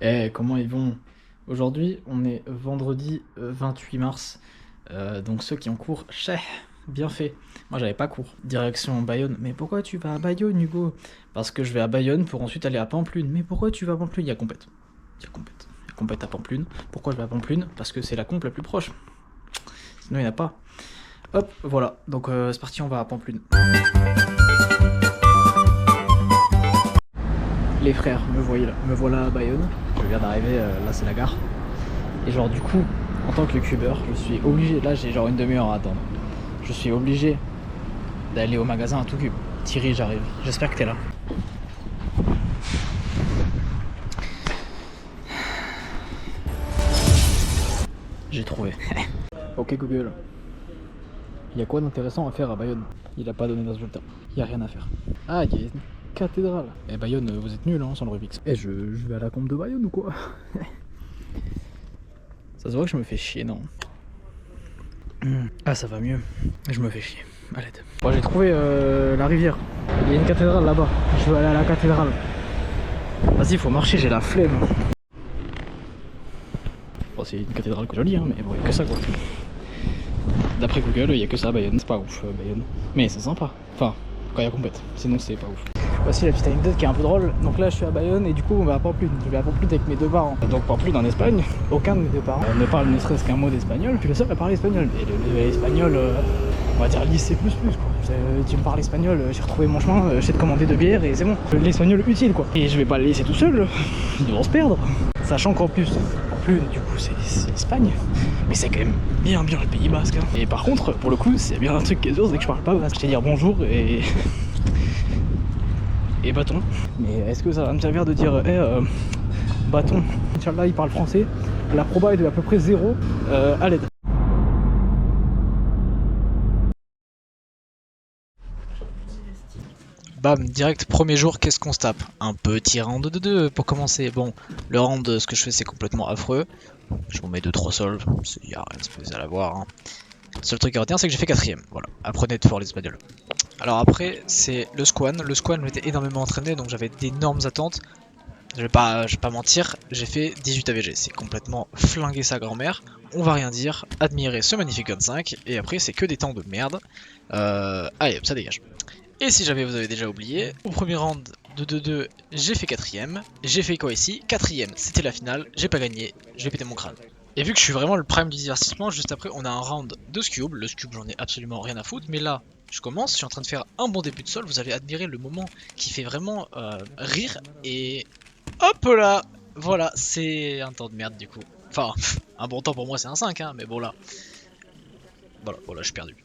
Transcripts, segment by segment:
Eh, comment ils vont? Aujourd'hui, on est vendredi 28 mars. Donc ceux qui ont cours, chais, bien fait. Moi j'avais pas cours. Direction Bayonne. Mais pourquoi tu vas à Bayonne, Hugo? Parce que je vais à Bayonne pour ensuite aller à Pampelune. Mais pourquoi tu vas à Pampelune? Il y a compète. Il y a compète. Il y a compète à Pampelune. Pourquoi je vais à Pampelune? Parce que c'est la comp la plus proche. Sinon il n'y en a pas. Hop, voilà. Donc c'est parti, on va à Pampelune. Les frères, me voilà à Bayonne. Je viens d'arriver, là c'est la gare. Et genre du coup, en tant que cubeur, je suis obligé, là j'ai genre une demi-heure à attendre. Je suis obligé d'aller au magasin à tout cube. Thierry, j'arrive. J'espère que t'es là. J'ai trouvé. Ok Google. Il y a quoi d'intéressant à faire à Bayonne? Il a pas donné de résultat. Il y a rien à faire. Ah, il y a une cathédrale. Eh Bayonne, vous êtes nuls hein, sans le Rubik's. Eh je vais à la combe de Bayonne ou quoi? Ça se voit que je me fais chier, non? Ah, ça va mieux. Je me fais chier. À l'aide. Bon, j'ai trouvé la rivière. Il y a une cathédrale là-bas. Je veux aller à la cathédrale. Vas-y, faut marcher, j'ai la flemme. Bon, c'est une cathédrale que jolie, hein, mais bon, il y a que ça quoi. D'après Google, il y a que ça à Bayonne. C'est pas ouf, Bayonne. Mais c'est sympa. Enfin, quand il y a compète. Sinon, c'est pas ouf. Voici la petite anecdote qui est un peu drôle. Donc là, je suis à Bayonne et du coup, on va à Pampelune. Je vais à Pampelune avec mes deux parents. Donc Pampelune en Espagne. Aucun de mes deux parents ne parle ne serait-ce qu'un mot d'espagnol. Je suis le seul à parler espagnol. Et l'espagnol, on va dire lycée plus quoi. Tu me parles espagnol, j'ai retrouvé mon chemin, je sais te commander de bière et c'est bon. L'espagnol utile quoi. Et je vais pas le laisser tout seul. Ils vont se perdre. Sachant qu'en plus, Pampelune, du coup, c'est l'Espagne. Mais c'est quand même bien le Pays Basque. Hein. Et par contre, pour le coup, c'est bien un truc qui est dur, c'est que je parle pas basque. Je sais dire bonjour et bâton. Mais est-ce que ça va me servir de dire bâton? Inch'Allah il parle français, la proba est de à peu près 0 à l'aide. Bam, direct, premier jour, qu'est-ce qu'on se tape? Un petit round de 2 pour commencer. Bon, le round, ce que je fais, c'est complètement affreux. Je vous mets 2-3 solves, il n'y a rien de spécial à voir. Hein. Le seul truc à retenir, c'est que j'ai fait 4ème. Voilà, apprenez de fort l'espagnol. Alors après, c'est le squan. Le squan m'était énormément entraîné, donc j'avais d'énormes attentes. Je vais pas mentir, j'ai fait 18 AVG. C'est complètement flinguer sa grand-mère. On va rien dire, admirer ce magnifique 25, et après, c'est que des temps de merde. Allez, hop, ça dégage. Et si jamais vous avez déjà oublié, au premier round de 2-2, j'ai fait 4ème. J'ai fait quoi ici? 4ème, c'était la finale, j'ai pas gagné, je vais péter mon crâne. Et vu que je suis vraiment le prime du divertissement, juste après on a un round de Scube. Le Scube j'en ai absolument rien à foutre, mais là je commence, je suis en train de faire un bon début de sol, vous allez admirer le moment qui fait vraiment rire. Et hop là, voilà, c'est un temps de merde du coup. Enfin, un bon temps pour moi c'est un 5, hein, mais bon là, voilà, je suis perdu.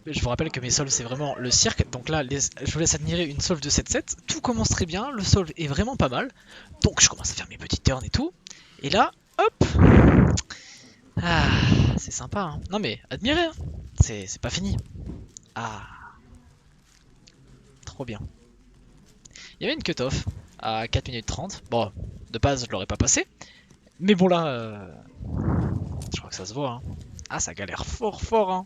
Je vous rappelle que mes solves c'est vraiment le cirque, donc là je vous laisse admirer une solve de 7-7, tout commence très bien, le solve est vraiment pas mal, donc je commence à faire mes petits turns et tout, et là, hop, ah, c'est sympa, hein. Non mais admirez, hein. C'est pas fini, ah, trop bien. Il y avait une cut-off à 4 minutes 30, bon, de base je l'aurais pas passé, mais bon là, je crois que ça se voit, hein. Ah ça galère fort, hein.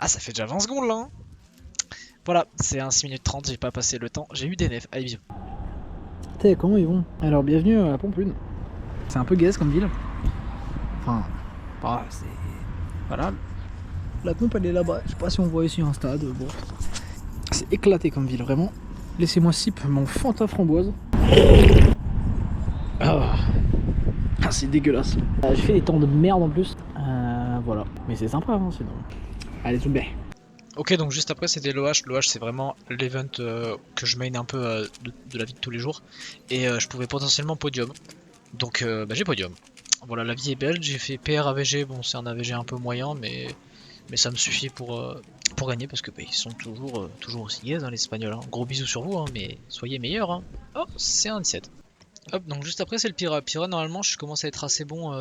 Ah ça fait déjà 20 secondes là, hein. Voilà, c'est un 6 minutes 30, j'ai pas passé le temps, j'ai eu des nefs, allez bisous. T'es comment ils vont? Alors bienvenue à Pampelune. C'est un peu gaze comme ville. Enfin, bah, c'est... Voilà. La pompe elle est là-bas, je sais pas si on voit ici un stade, bon. C'est éclaté comme ville, vraiment. Laissez-moi sip mon Fanta framboise. Ah, c'est dégueulasse. J'ai fait des temps de merde en plus. Voilà. Mais c'est sympa, hein, sinon. Allez, Zoubé. Ok, donc juste après c'était l'OH. L'OH c'est vraiment l'event que je main un peu de la vie de tous les jours. Et je pouvais potentiellement podium. Donc bah, j'ai podium. Voilà, la vie est belle. J'ai fait PR AVG. Bon, c'est un AVG un peu moyen, mais ça me suffit pour gagner parce que bah, ils sont toujours aussi gays, hein, les Espagnols. Hein. Gros bisous sur vous, hein, mais soyez meilleurs. Hein. Oh, c'est un 17. Hop, donc juste après c'est le Pira. Pira normalement je commence à être assez bon,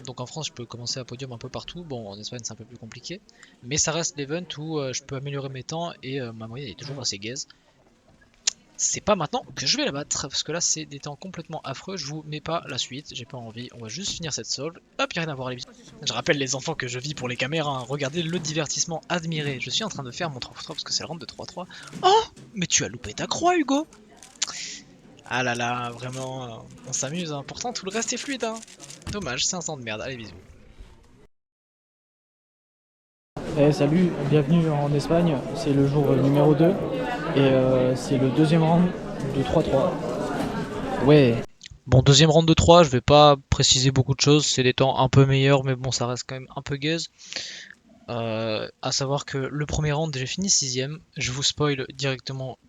donc en France je peux commencer à podium un peu partout, bon en Espagne c'est un peu plus compliqué, mais ça reste l'event où je peux améliorer mes temps et ma moyenne est toujours assez gaze. C'est pas maintenant que je vais la battre, parce que là c'est des temps complètement affreux, je vous mets pas la suite, j'ai pas envie, on va juste finir cette solve, hop y'a rien à voir les bisous. Je rappelle les enfants que je vis pour les caméras, hein. Regardez le divertissement, admirez, je suis en train de faire mon 3x3 parce que c'est le round de 3-3. Oh, mais tu as loupé ta croix Hugo. Ah là là, vraiment, on s'amuse, hein. Pourtant tout le reste est fluide, hein. Dommage, 500 de merde, allez bisous. Eh, salut, bienvenue en Espagne, c'est le jour numéro 2 et c'est le deuxième round de 3-3. Ouais. Bon, deuxième round de 3, je vais pas préciser beaucoup de choses, c'est des temps un peu meilleurs, mais bon, ça reste quand même un peu gaze. À savoir que le premier round, j'ai fini 6ème, je vous spoil directement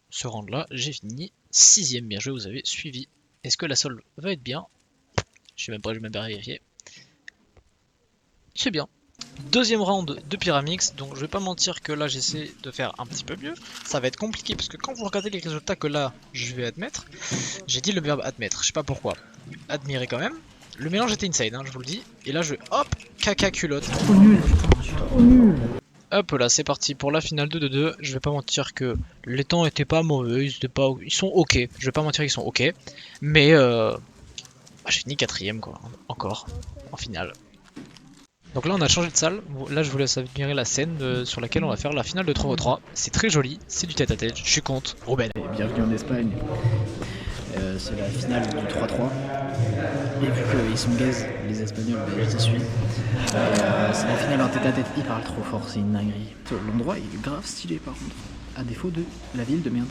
ce round là, j'ai fini 6ème, bien joué, vous avez suivi. Est-ce que la solve va être bien? Je suis même pas, je vais même pas vérifier. C'est bien. Deuxième round de Pyramix, donc je vais pas mentir que là j'essaie de faire un petit peu mieux. Ça va être compliqué parce que quand vous regardez les résultats que là je vais admettre, j'ai dit le verbe admettre, je sais pas pourquoi. Admirer quand même. Le mélange était insane, hein, je vous le dis. Et là je hop, caca culotte. Trop nul, putain, je suis trop nul. Hop là, c'est parti pour la finale 2-2-2. Je vais pas mentir que les temps étaient pas mauvais, ils sont ok. Je vais pas mentir qu'ils sont ok. Mais j'ai fini 4ème quoi, encore, en finale. Donc là on a changé de salle, là je vous laisse admirer la scène sur laquelle on va faire la finale de 3v3. C'est très joli, c'est du tête à tête, je suis contre. Ruben. Et bienvenue en Espagne, c'est la finale du 3-3. Et vu qu'ils sont gaze, les Espagnols, bah, je t'y suis. C'est la finale en tête à tête, ils parlent trop fort, c'est une dinguerie. L'endroit est grave stylé par contre, à défaut de la ville de merde.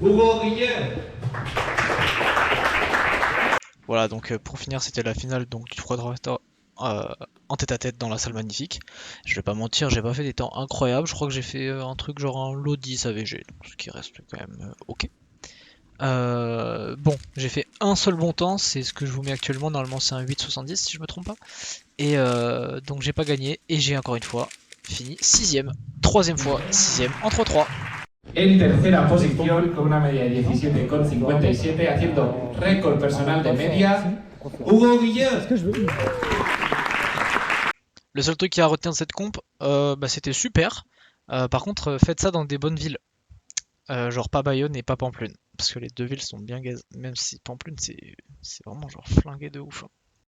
Hugo Guillem. Voilà, donc pour finir, c'était la finale donc, du 3-3 en tête à tête dans la salle magnifique. Je vais pas mentir, j'ai pas fait des temps incroyables. Je crois que j'ai fait un truc genre un lot 10 AVG, donc ce qui reste quand même ok. Bon, j'ai fait un seul bon temps, c'est ce que je vous mets actuellement. Normalement, c'est un 8,70 si je me trompe pas. Et donc, j'ai pas gagné. Et j'ai encore une fois fini 6ème. Troisième fois, 6ème en 3-3. En tercera posición con una media de 17,57 haciendo récord personal de media. Hugo Guillem. Le seul truc qui a retenu de cette comp, c'était super. Par contre, faites ça dans des bonnes villes. Genre pas Bayonne et pas Pamplune. Parce que les deux villes sont bien gaz. Même si Pamplune, c'est vraiment genre flingué de ouf.